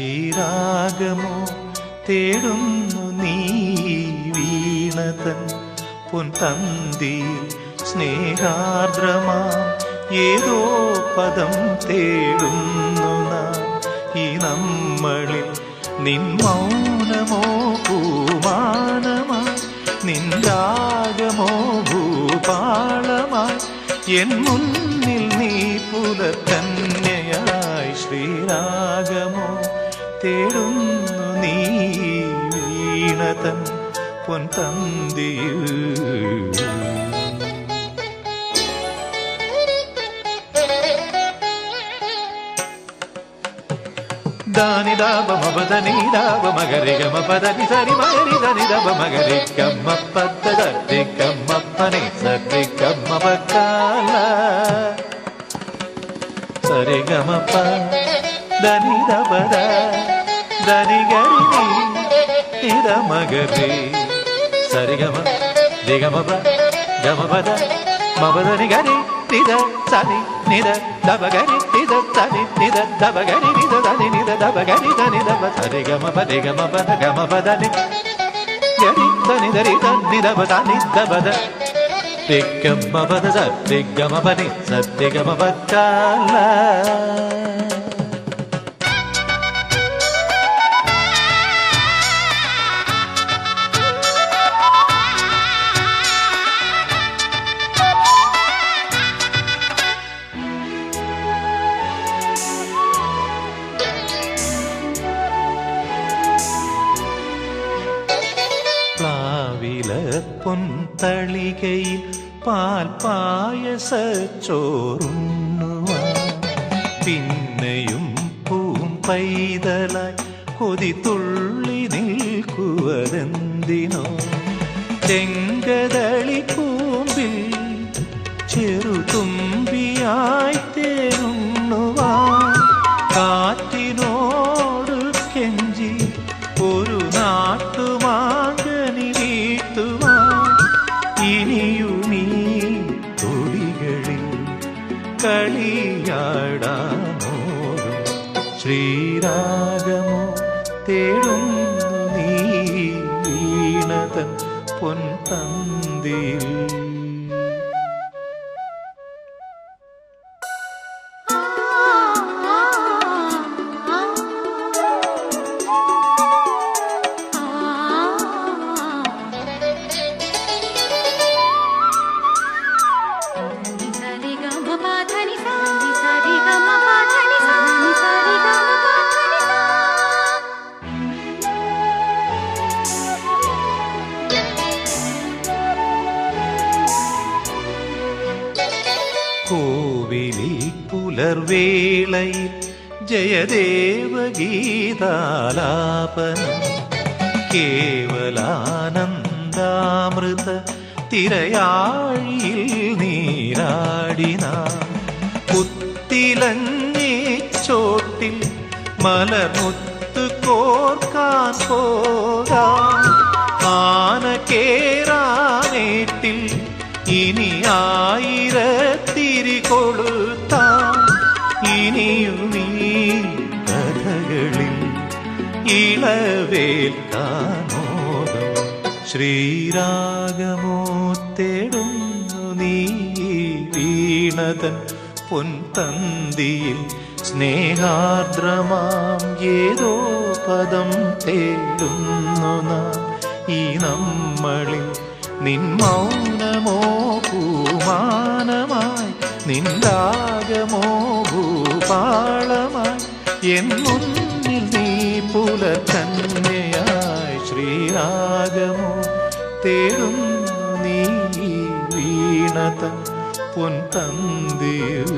ശ്രീരാഗമോ തേടുന്നു നീ വീണതൻ പൊൻതന്തി സ്നേഹാർദ്രമാം ഏതോ പദം തേടുന്നു നാം ഈ നമ്മളിൽ. നിൻ മൗനമോ പൂമാനമായി, നിൻ രാഗമോ ഭൂപാളമായി, എൻ മുന്നിൽ നീ പുലർക്കന്യയായി. ശ്രീരാഗമോ തേടുന്നു നീ വീണതൻ പൊൻതന്തിയിൽ. ದಾನಿ ದಾಬ ಮಬದನಿ ದಾಬ ಮಗರಿ ಗಮ ಪದನಿ ಸರಿ ಮಗರಿ ಧನಿ ದಬ ಮಗರಿ ಗಮ್ಮ ಪದ ದಿ ಗಮ್ಮ ಪನಿ ಸರಿ ಗಮ್ಮ ಬಕಾಲ ಸರಿ ಗಮ ಪ ಧನಿ ದಬದ ಧನಿ ಗರಿ ನಿದ ಮಗರಿ ಸರಿ ಗಮ ದಿ ಗಮ ಪ ಗಮ ಪದ ಮಬದನಿ ಗರಿ ನಿದ ಸನಿ ನಿದ ದಬಗರಿ ನಿದ ಸನಿ ನಿದ ದಬಗರಿ ನಿದ ಧನಿ ನಿದ ದಬಗರಿ ಧನಿ ದಬ ಸರಿ ಗಮ ಪದಿ ಗಮ ಪದ ಗಮ ಪದನಿ ಗರಿ ಧನಿ ಧರಿ ಧನಿ ದಬ ಧನಿ ದಬದ ದಿಗ್ಗಮ ಪದ ಸದ್ದಿಗಮ ಪನಿ ಸದ್ದಿಗಮ ಪಕ್ಕಾಲ. പ്ലാവില പൊൻതളികയിൽ പാൽപായസച്ചോറുണ്ണുവാൻ പിന്നെയും പൂം പൈതലായി കൊതി തുള്ളി നിൽക്കുവതെന്തിനോ. ചെങ്കതളി കൂമ്പിൽ ചെറുതുമ്പിയായി തേനുണ്ണുവാൻ കാറ്റിനോട് കെഞ്ചി ഒരു നാട്ടുമാങ്കനി വീട്ടുവാൻ ഇനിയുമീ തൊടികളിൽ കളിയാടാനോരും. ശ്രീരാഗമോ തേടുന്നു നീ വീണതൻ പൊൻതന്തിയിൽ. കോവിലിൽ പുലർവേളയിൽ ജയദേവഗീതാലാപനം കേവലാനന്ദാമൃത തിരയാഴിയിൽ നീരാടിന കുത്തിലങ്ങി ചോട്ടിൽ മലർമുത്ത് കോർക്കാൻ പോകാം ആന കേറാനേട്ടിൽ ഇനി ആയിരത്തിരി കൊളുത്താം ഇനിയുമീ കഥകളിൽ ഇളവേൽക്കാനോദം. ശ്രീരാഗമോ തേടുന്നു നീ വീണതൻ പൊൻതന്തിയിൽ സ്നേഹാർദ്രമാം ഏതോ പദം തേടുന്നു നാം ഈ നമ്മളിൽ. നിൻ മൗനമോ പൂമാനമായി, നിൻ രാഗമോ ഭൂപാളമായി, എൻ മുന്നിൽ നീ പുലർക്കന്യയായി. ശ്രീരാഗമോ തേടുന്നു നീ വീണതൻ പൊൻ തന്തിയിൽ